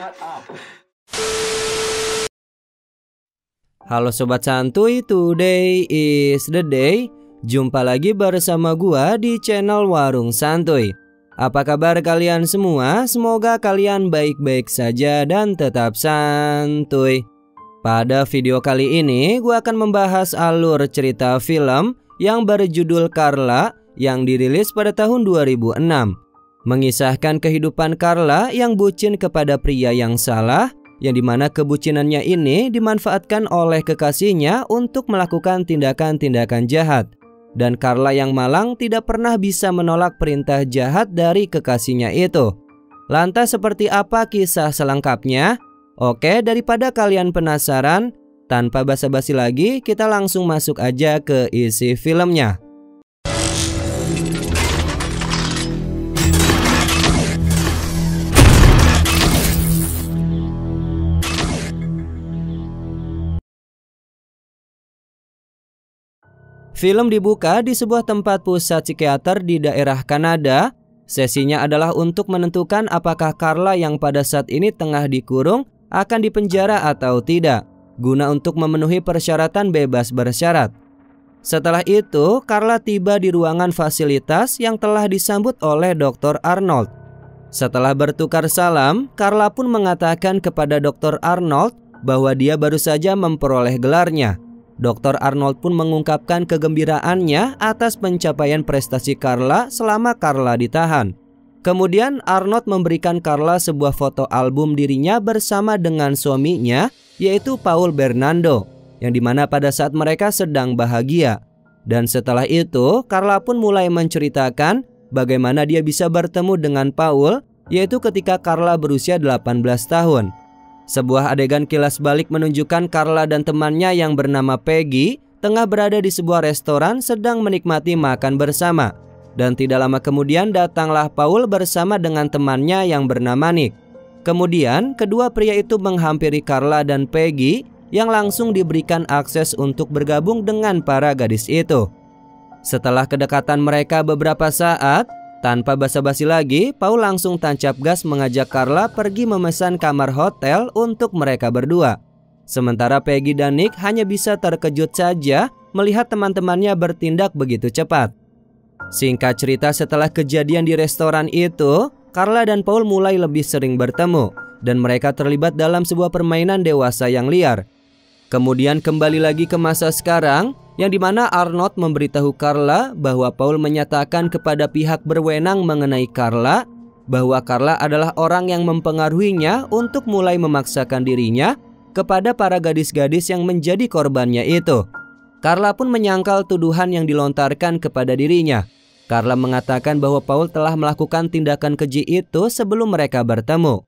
Shut up. Halo Sobat Santuy, today is the day. Jumpa lagi bersama gua di channel Warung Santuy. Apa kabar kalian semua? Semoga kalian baik-baik saja dan tetap santuy. Pada video kali ini gua akan membahas alur cerita film yang berjudul Carla yang dirilis pada tahun 2006. Mengisahkan kehidupan Carla yang bucin kepada pria yang salah, yang dimana kebucinannya ini dimanfaatkan oleh kekasihnya untuk melakukan tindakan-tindakan jahat. Dan Carla yang malang tidak pernah bisa menolak perintah jahat dari kekasihnya itu. Lantas seperti apa kisah selengkapnya? Oke, daripada kalian penasaran, tanpa basa-basi lagi kita langsung masuk aja ke isi filmnya. Film dibuka di sebuah tempat pusat psikiater di daerah Kanada. Sesinya adalah untuk menentukan apakah Carla yang pada saat ini tengah dikurung akan dipenjara atau tidak, guna untuk memenuhi persyaratan bebas bersyarat. Setelah itu, Carla tiba di ruangan fasilitas yang telah disambut oleh Dr. Arnold. Setelah bertukar salam, Carla pun mengatakan kepada Dr. Arnold bahwa dia baru saja memperoleh gelarnya. Dr. Arnold pun mengungkapkan kegembiraannya atas pencapaian prestasi Carla selama Carla ditahan. Kemudian Arnold memberikan Carla sebuah foto album dirinya bersama dengan suaminya, yaitu Paul Bernardo, yang dimana pada saat mereka sedang bahagia. Dan setelah itu Carla pun mulai menceritakan bagaimana dia bisa bertemu dengan Paul, yaitu ketika Carla berusia 18 tahun. Sebuah adegan kilas balik menunjukkan Carla dan temannya yang bernama Peggy tengah berada di sebuah restoran sedang menikmati makan bersama. Dan tidak lama kemudian datanglah Paul bersama dengan temannya yang bernama Nick. Kemudian kedua pria itu menghampiri Carla dan Peggy yang langsung diberikan akses untuk bergabung dengan para gadis itu. Setelah kedekatan mereka beberapa saat, tanpa basa-basi lagi, Paul langsung tancap gas mengajak Carla pergi memesan kamar hotel untuk mereka berdua. Sementara Peggy dan Nick hanya bisa terkejut saja melihat teman-temannya bertindak begitu cepat. Singkat cerita, setelah kejadian di restoran itu, Carla dan Paul mulai lebih sering bertemu dan mereka terlibat dalam sebuah permainan dewasa yang liar. Kemudian kembali lagi ke masa sekarang, yang dimana Arnold memberitahu Carla bahwa Paul menyatakan kepada pihak berwenang mengenai Carla bahwa Carla adalah orang yang mempengaruhinya untuk mulai memaksakan dirinya kepada para gadis-gadis yang menjadi korbannya itu. Carla pun menyangkal tuduhan yang dilontarkan kepada dirinya. Carla mengatakan bahwa Paul telah melakukan tindakan keji itu sebelum mereka bertemu.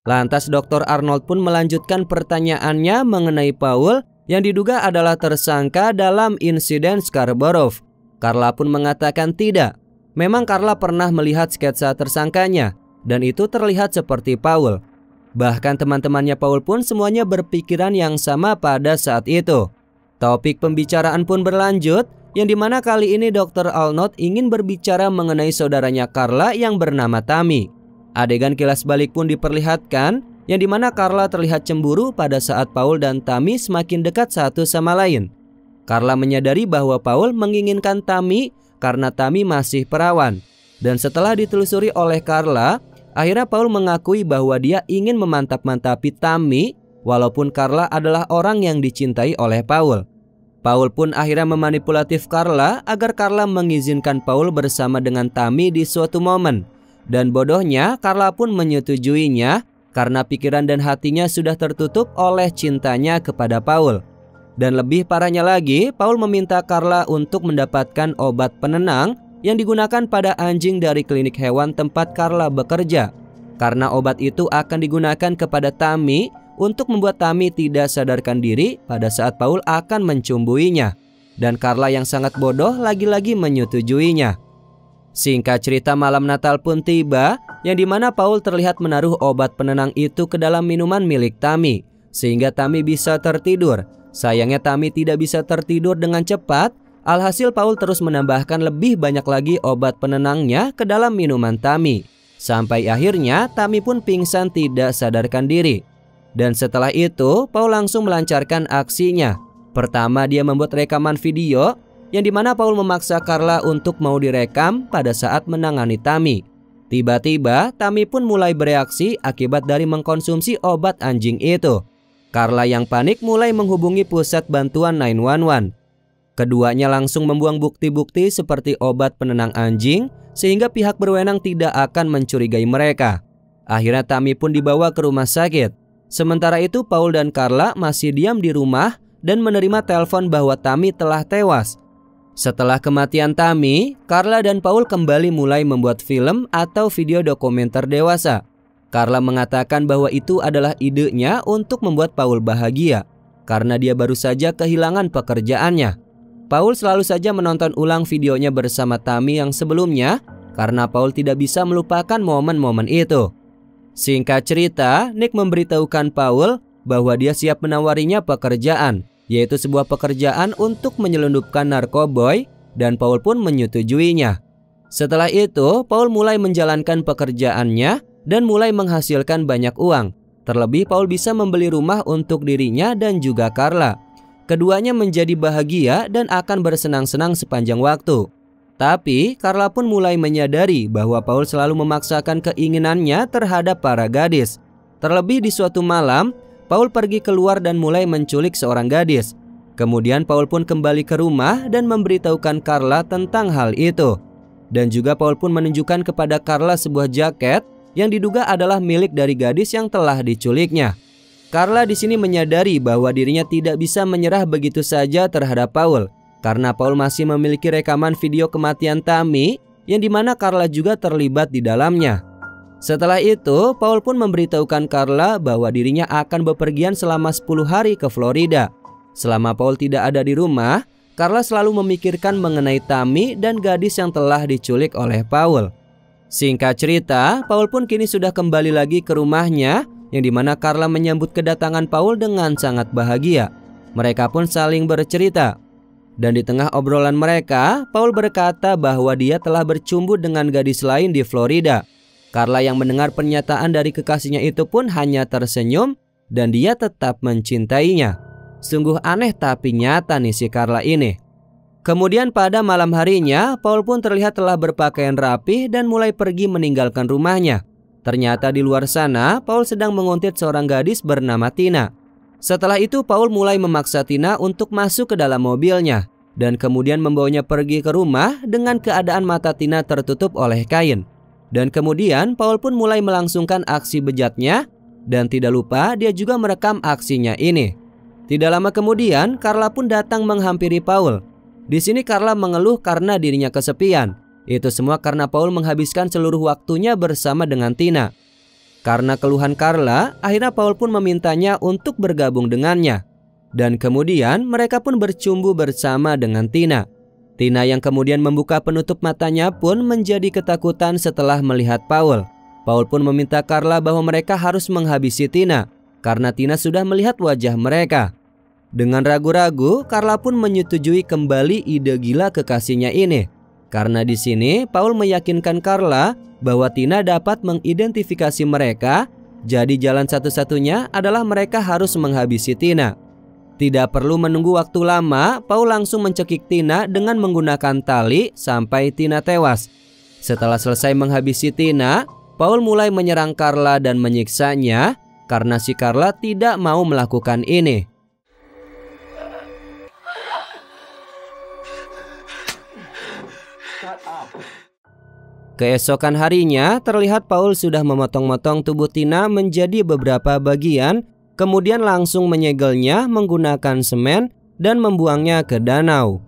Lantas Dr. Arnold pun melanjutkan pertanyaannya mengenai Paul yang diduga adalah tersangka dalam insiden Scarborough. Carla pun mengatakan tidak. Memang Carla pernah melihat sketsa tersangkanya dan itu terlihat seperti Paul. Bahkan teman-temannya Paul pun semuanya berpikiran yang sama pada saat itu. Topik pembicaraan pun berlanjut, yang dimana kali ini Dr. Arnold ingin berbicara mengenai saudaranya Carla yang bernama Tammy. Adegan kilas balik pun diperlihatkan, yang dimana Carla terlihat cemburu pada saat Paul dan Tammy semakin dekat satu sama lain. Carla menyadari bahwa Paul menginginkan Tammy karena Tammy masih perawan. Dan setelah ditelusuri oleh Carla, akhirnya Paul mengakui bahwa dia ingin memantap-mantapi Tammy, walaupun Carla adalah orang yang dicintai oleh Paul. Paul pun akhirnya memanipulatif Carla agar Carla mengizinkan Paul bersama dengan Tammy di suatu momen. Dan bodohnya Carla pun menyetujuinya, karena pikiran dan hatinya sudah tertutup oleh cintanya kepada Paul. Dan lebih parahnya lagi, Paul meminta Carla untuk mendapatkan obat penenang yang digunakan pada anjing dari klinik hewan tempat Carla bekerja. Karena obat itu akan digunakan kepada Tammy untuk membuat Tammy tidak sadarkan diri pada saat Paul akan mencumbuinya. Dan Carla yang sangat bodoh lagi-lagi menyetujuinya. Singkat cerita, malam Natal pun tiba, yang dimana Paul terlihat menaruh obat penenang itu ke dalam minuman milik Tammy, sehingga Tammy bisa tertidur. Sayangnya Tammy tidak bisa tertidur dengan cepat, alhasil Paul terus menambahkan lebih banyak lagi obat penenangnya ke dalam minuman Tammy. Sampai akhirnya Tammy pun pingsan tidak sadarkan diri. Dan setelah itu Paul langsung melancarkan aksinya. Pertama dia membuat rekaman video yang dimana Paul memaksa Carla untuk mau direkam pada saat menangani Tammy. Tiba-tiba Tammy pun mulai bereaksi akibat dari mengkonsumsi obat anjing itu. Carla yang panik mulai menghubungi pusat bantuan 911. Keduanya langsung membuang bukti-bukti seperti obat penenang anjing sehingga pihak berwenang tidak akan mencurigai mereka. Akhirnya Tammy pun dibawa ke rumah sakit. Sementara itu Paul dan Carla masih diam di rumah dan menerima telepon bahwa Tammy telah tewas. Setelah kematian Tammy, Carla dan Paul kembali mulai membuat film atau video dokumenter dewasa. Carla mengatakan bahwa itu adalah idenya untuk membuat Paul bahagia karena dia baru saja kehilangan pekerjaannya. Paul selalu saja menonton ulang videonya bersama Tammy yang sebelumnya karena Paul tidak bisa melupakan momen-momen itu. Singkat cerita, Nick memberitahukan Paul bahwa dia siap menawarinya pekerjaan, yaitu sebuah pekerjaan untuk menyelundupkan narkoboy, dan Paul pun menyetujuinya. Setelah itu, Paul mulai menjalankan pekerjaannya dan mulai menghasilkan banyak uang. Terlebih Paul bisa membeli rumah untuk dirinya dan juga Carla. Keduanya menjadi bahagia dan akan bersenang-senang sepanjang waktu. Tapi Carla pun mulai menyadari bahwa Paul selalu memaksakan keinginannya terhadap para gadis. Terlebih di suatu malam, Paul pergi keluar dan mulai menculik seorang gadis. Kemudian Paul pun kembali ke rumah dan memberitahukan Carla tentang hal itu. Dan juga Paul pun menunjukkan kepada Carla sebuah jaket yang diduga adalah milik dari gadis yang telah diculiknya. Carla di sini menyadari bahwa dirinya tidak bisa menyerah begitu saja terhadap Paul, karena Paul masih memiliki rekaman video kematian Tammy yang dimana Carla juga terlibat di dalamnya. Setelah itu, Paul pun memberitahukan Carla bahwa dirinya akan bepergian selama 10 hari ke Florida. Selama Paul tidak ada di rumah, Carla selalu memikirkan mengenai Tammy dan gadis yang telah diculik oleh Paul. Singkat cerita, Paul pun kini sudah kembali lagi ke rumahnya, yang dimana Carla menyambut kedatangan Paul dengan sangat bahagia. Mereka pun saling bercerita. Dan di tengah obrolan mereka, Paul berkata bahwa dia telah bercumbu dengan gadis lain di Florida. Carla yang mendengar pernyataan dari kekasihnya itu pun hanya tersenyum dan dia tetap mencintainya. Sungguh aneh tapi nyata nih si Carla ini. Kemudian pada malam harinya, Paul pun terlihat telah berpakaian rapih dan mulai pergi meninggalkan rumahnya. Ternyata di luar sana, Paul sedang menguntit seorang gadis bernama Tina. Setelah itu, Paul mulai memaksa Tina untuk masuk ke dalam mobilnya dan kemudian membawanya pergi ke rumah dengan keadaan mata Tina tertutup oleh kain. Dan kemudian Paul pun mulai melangsungkan aksi bejatnya dan tidak lupa dia juga merekam aksinya ini. Tidak lama kemudian Carla pun datang menghampiri Paul. Di sini Carla mengeluh karena dirinya kesepian. Itu semua karena Paul menghabiskan seluruh waktunya bersama dengan Tina. Karena keluhan Carla, akhirnya Paul pun memintanya untuk bergabung dengannya. Dan kemudian mereka pun bercumbu bersama dengan Tina. Tina yang kemudian membuka penutup matanya pun menjadi ketakutan setelah melihat Paul. Paul pun meminta Carla bahwa mereka harus menghabisi Tina karena Tina sudah melihat wajah mereka. Dengan ragu-ragu, Carla pun menyetujui kembali ide gila kekasihnya ini. Karena di sini Paul meyakinkan Carla bahwa Tina dapat mengidentifikasi mereka, jadi jalan satu-satunya adalah mereka harus menghabisi Tina. Tidak perlu menunggu waktu lama, Paul langsung mencekik Tina dengan menggunakan tali sampai Tina tewas. Setelah selesai menghabisi Tina, Paul mulai menyerang Carla dan menyiksanya karena si Carla tidak mau melakukan ini. Keesokan harinya, terlihat Paul sudah memotong-motong tubuh Tina menjadi beberapa bagian, kemudian langsung menyegelnya menggunakan semen dan membuangnya ke danau.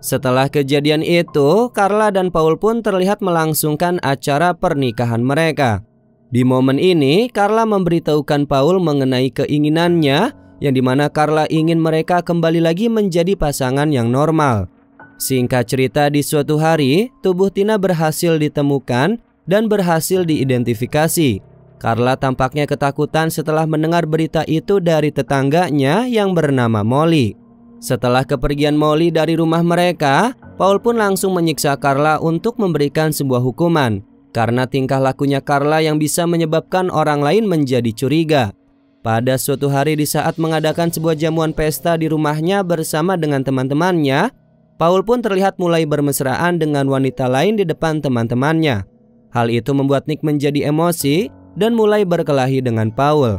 Setelah kejadian itu, Carla dan Paul pun terlihat melangsungkan acara pernikahan mereka. Di momen ini, Carla memberitahukan Paul mengenai keinginannya, yang dimana Carla ingin mereka kembali lagi menjadi pasangan yang normal. Singkat cerita, di suatu hari, tubuh Tina berhasil ditemukan dan berhasil diidentifikasi. Carla tampaknya ketakutan setelah mendengar berita itu dari tetangganya yang bernama Molly. Setelah kepergian Molly dari rumah mereka, Paul pun langsung menyiksa Carla untuk memberikan sebuah hukuman karena tingkah lakunya Carla yang bisa menyebabkan orang lain menjadi curiga. Pada suatu hari di saat mengadakan sebuah jamuan pesta di rumahnya bersama dengan teman-temannya, Paul pun terlihat mulai bermesraan dengan wanita lain di depan teman-temannya. Hal itu membuat Nick menjadi emosi dan mulai berkelahi dengan Paul.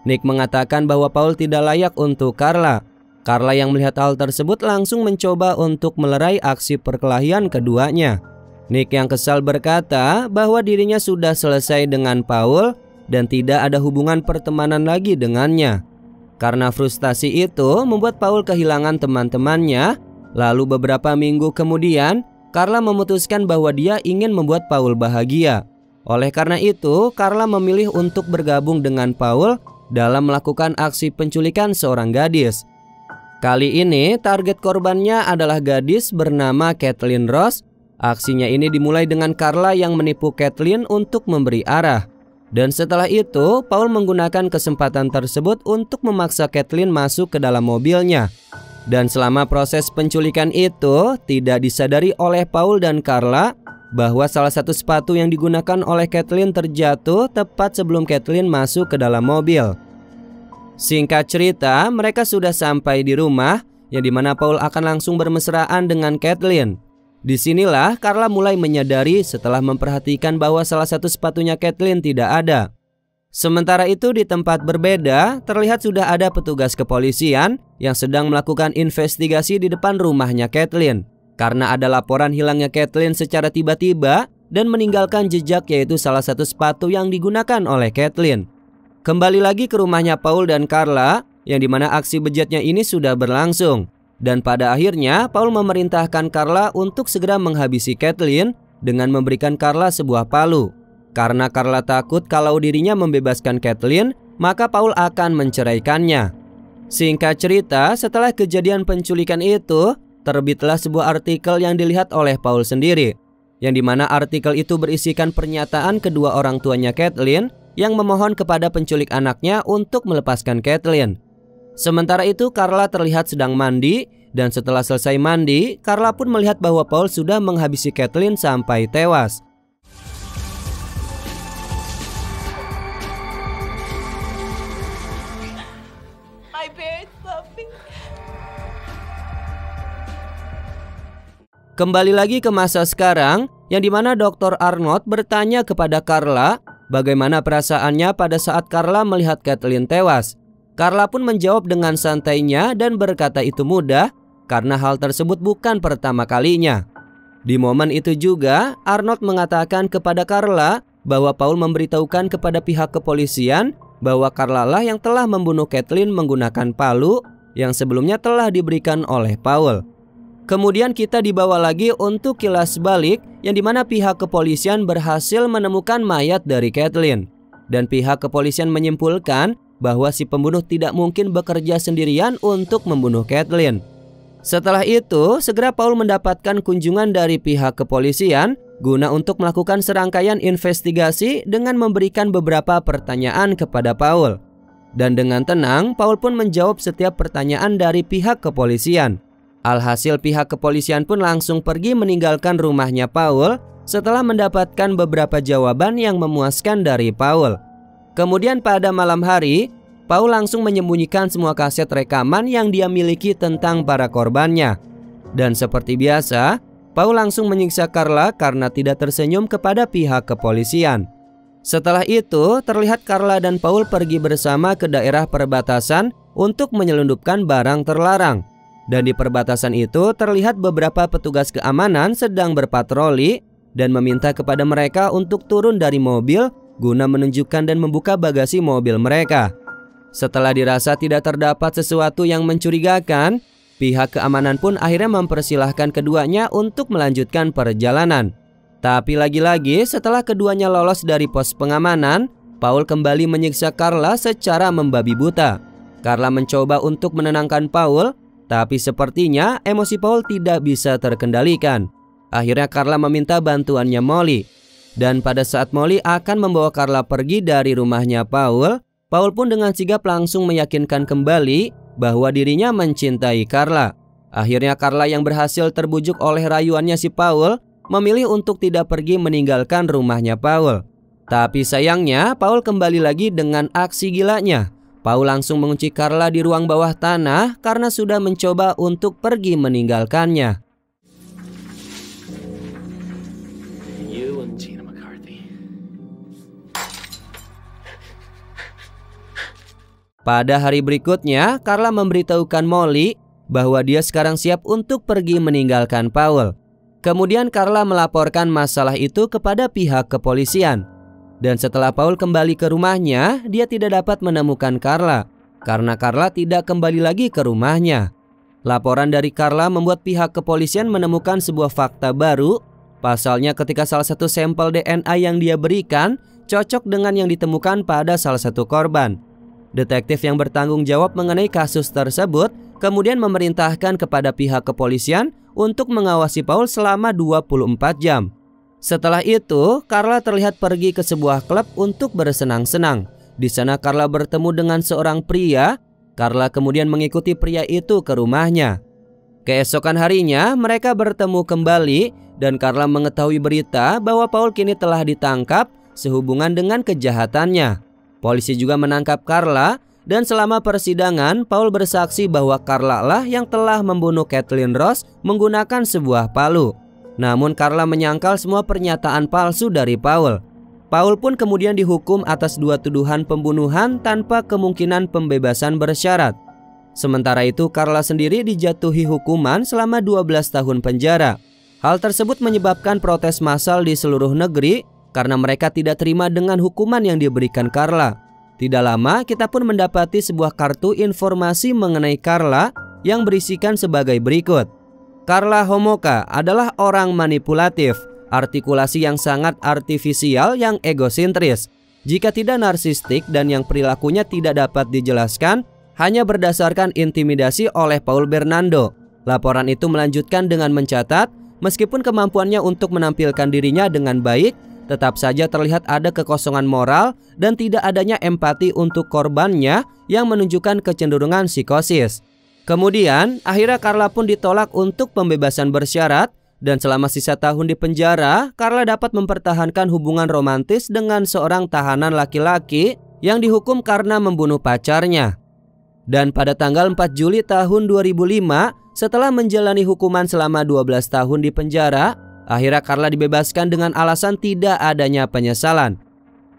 Nick mengatakan bahwa Paul tidak layak untuk Carla. Carla yang melihat hal tersebut langsung mencoba untuk melerai aksi perkelahian keduanya. Nick yang kesal berkata bahwa dirinya sudah selesai dengan Paul dan tidak ada hubungan pertemanan lagi dengannya. Karena frustasi itu membuat Paul kehilangan teman-temannya. Lalu beberapa minggu kemudian, Carla memutuskan bahwa dia ingin membuat Paul bahagia. Oleh karena itu, Carla memilih untuk bergabung dengan Paul dalam melakukan aksi penculikan seorang gadis. Kali ini target korbannya adalah gadis bernama Kathleen Ross. Aksinya ini dimulai dengan Carla yang menipu Kathleen untuk memberi arah. Dan setelah itu, Paul menggunakan kesempatan tersebut untuk memaksa Kathleen masuk ke dalam mobilnya. Dan selama proses penculikan itu, tidak disadari oleh Paul dan Carla bahwa salah satu sepatu yang digunakan oleh Kathleen terjatuh tepat sebelum Kathleen masuk ke dalam mobil. Singkat cerita, mereka sudah sampai di rumah, yang dimana Paul akan langsung bermesraan dengan Kathleen. Disinilah Carla mulai menyadari setelah memperhatikan bahwa salah satu sepatunya Kathleen tidak ada. Sementara itu di tempat berbeda, terlihat sudah ada petugas kepolisian yang sedang melakukan investigasi di depan rumahnya Kathleen. Karena ada laporan hilangnya Kathleen secara tiba-tiba dan meninggalkan jejak, yaitu salah satu sepatu yang digunakan oleh Kathleen. Kembali lagi ke rumahnya Paul dan Carla, yang dimana aksi bejatnya ini sudah berlangsung. Dan pada akhirnya Paul memerintahkan Carla untuk segera menghabisi Kathleen dengan memberikan Carla sebuah palu. Karena Carla takut kalau dirinya membebaskan Kathleen, maka Paul akan menceraikannya. Singkat cerita, setelah kejadian penculikan itu, terbitlah sebuah artikel yang dilihat oleh Paul sendiri. Yang dimana artikel itu berisikan pernyataan kedua orang tuanya Kathleen yang memohon kepada penculik anaknya untuk melepaskan Kathleen. Sementara itu Carla terlihat sedang mandi, dan setelah selesai mandi, Carla pun melihat bahwa Paul sudah menghabisi Kathleen sampai tewas. My parents love me. Kembali lagi ke masa sekarang, yang dimana Dr. Arnold bertanya kepada Carla bagaimana perasaannya pada saat Carla melihat Kathleen tewas. Carla pun menjawab dengan santainya dan berkata itu mudah karena hal tersebut bukan pertama kalinya. Di momen itu juga, Arnold mengatakan kepada Carla bahwa Paul memberitahukan kepada pihak kepolisian bahwa Carla lah yang telah membunuh Kathleen menggunakan palu yang sebelumnya telah diberikan oleh Paul. Kemudian kita dibawa lagi untuk kilas balik, yang dimana pihak kepolisian berhasil menemukan mayat dari Kathleen. Dan pihak kepolisian menyimpulkan bahwa si pembunuh tidak mungkin bekerja sendirian untuk membunuh Kathleen. Setelah itu, segera Paul mendapatkan kunjungan dari pihak kepolisian guna untuk melakukan serangkaian investigasi dengan memberikan beberapa pertanyaan kepada Paul. Dan dengan tenang, Paul pun menjawab setiap pertanyaan dari pihak kepolisian. Alhasil pihak kepolisian pun langsung pergi meninggalkan rumahnya Paul setelah mendapatkan beberapa jawaban yang memuaskan dari Paul. Kemudian pada malam hari, Paul langsung menyembunyikan semua kaset rekaman yang dia miliki tentang para korbannya. Dan seperti biasa, Paul langsung menyiksa Carla karena tidak tersenyum kepada pihak kepolisian. Setelah itu, terlihat Carla dan Paul pergi bersama ke daerah perbatasan untuk menyelundupkan barang terlarang. Dan di perbatasan itu terlihat beberapa petugas keamanan sedang berpatroli dan meminta kepada mereka untuk turun dari mobil guna menunjukkan dan membuka bagasi mobil mereka. Setelah dirasa tidak terdapat sesuatu yang mencurigakan, pihak keamanan pun akhirnya mempersilahkan keduanya untuk melanjutkan perjalanan. Tapi lagi-lagi setelah keduanya lolos dari pos pengamanan, Paul kembali menyiksa Carla secara membabi buta. Carla mencoba untuk menenangkan Paul, tapi sepertinya emosi Paul tidak bisa terkendalikan. Akhirnya Carla meminta bantuannya Molly. Dan pada saat Molly akan membawa Carla pergi dari rumahnya Paul, Paul pun dengan sigap langsung meyakinkan kembali bahwa dirinya mencintai Carla. Akhirnya Carla yang berhasil terbujuk oleh rayuannya si Paul memilih untuk tidak pergi meninggalkan rumahnya Paul. Tapi sayangnya Paul kembali lagi dengan aksi gilanya. Paul langsung mengunci Carla di ruang bawah tanah karena sudah mencoba untuk pergi meninggalkannya. Pada hari berikutnya, Carla memberitahukan Molly bahwa dia sekarang siap untuk pergi meninggalkan Paul. Kemudian Carla melaporkan masalah itu kepada pihak kepolisian. Dan setelah Paul kembali ke rumahnya, dia tidak dapat menemukan Carla karena Carla tidak kembali lagi ke rumahnya. Laporan dari Carla membuat pihak kepolisian menemukan sebuah fakta baru. Pasalnya ketika salah satu sampel DNA yang dia berikan cocok dengan yang ditemukan pada salah satu korban. Detektif yang bertanggung jawab mengenai kasus tersebut kemudian memerintahkan kepada pihak kepolisian untuk mengawasi Paul selama 24 jam. Setelah itu, Carla terlihat pergi ke sebuah klub untuk bersenang-senang. Di sana Carla bertemu dengan seorang pria. Carla kemudian mengikuti pria itu ke rumahnya. Keesokan harinya, mereka bertemu kembali dan Carla mengetahui berita bahwa Paul kini telah ditangkap sehubungan dengan kejahatannya. Polisi juga menangkap Carla dan selama persidangan Paul bersaksi bahwa Carla lah yang telah membunuh Kathleen Ross menggunakan sebuah palu. Namun Carla menyangkal semua pernyataan palsu dari Paul. Paul pun kemudian dihukum atas 2 tuduhan pembunuhan tanpa kemungkinan pembebasan bersyarat. Sementara itu Carla sendiri dijatuhi hukuman selama 12 tahun penjara. Hal tersebut menyebabkan protes massal di seluruh negeri karena mereka tidak terima dengan hukuman yang diberikan Carla. Tidak lama kita pun mendapati sebuah kartu informasi mengenai Carla yang berisikan sebagai berikut. Carla Homolka adalah orang manipulatif, artikulasi yang sangat artifisial yang egosentris, jika tidak narsistik dan yang perilakunya tidak dapat dijelaskan hanya berdasarkan intimidasi oleh Paul Bernardo. Laporan itu melanjutkan dengan mencatat, meskipun kemampuannya untuk menampilkan dirinya dengan baik, tetap saja terlihat ada kekosongan moral dan tidak adanya empati untuk korbannya yang menunjukkan kecenderungan psikosis. Kemudian, akhirnya Carla pun ditolak untuk pembebasan bersyarat dan selama sisa tahun di penjara, Carla dapat mempertahankan hubungan romantis dengan seorang tahanan laki-laki yang dihukum karena membunuh pacarnya. Dan pada tanggal 4 Juli tahun 2005, setelah menjalani hukuman selama 12 tahun di penjara, akhirnya Carla dibebaskan dengan alasan tidak adanya penyesalan.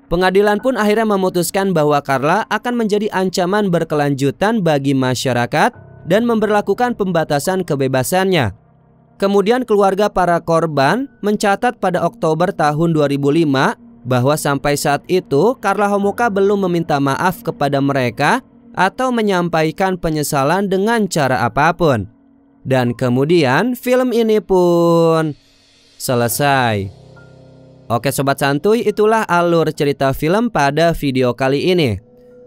Pengadilan pun akhirnya memutuskan bahwa Carla akan menjadi ancaman berkelanjutan bagi masyarakat dan memberlakukan pembatasan kebebasannya. Kemudian keluarga para korban mencatat pada Oktober tahun 2005 bahwa sampai saat itu Carla Homolka belum meminta maaf kepada mereka atau menyampaikan penyesalan dengan cara apapun. Dan kemudian film ini pun selesai. Oke sobat santuy, itulah alur cerita film pada video kali ini.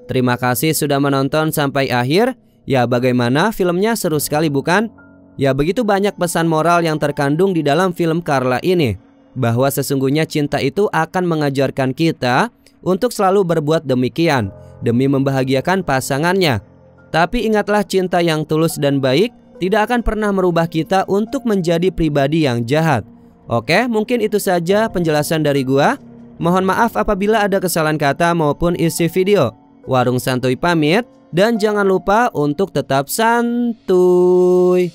Terima kasih sudah menonton sampai akhir. Ya bagaimana, filmnya seru sekali bukan? Ya begitu banyak pesan moral yang terkandung di dalam film Carla ini. Bahwa sesungguhnya cinta itu akan mengajarkan kita untuk selalu berbuat demikian demi membahagiakan pasangannya. Tapi ingatlah, cinta yang tulus dan baik tidak akan pernah merubah kita untuk menjadi pribadi yang jahat. Oke, mungkin itu saja penjelasan dari gua. Mohon maaf apabila ada kesalahan kata maupun isi video. Warung Santuy pamit, dan jangan lupa untuk tetap santuy.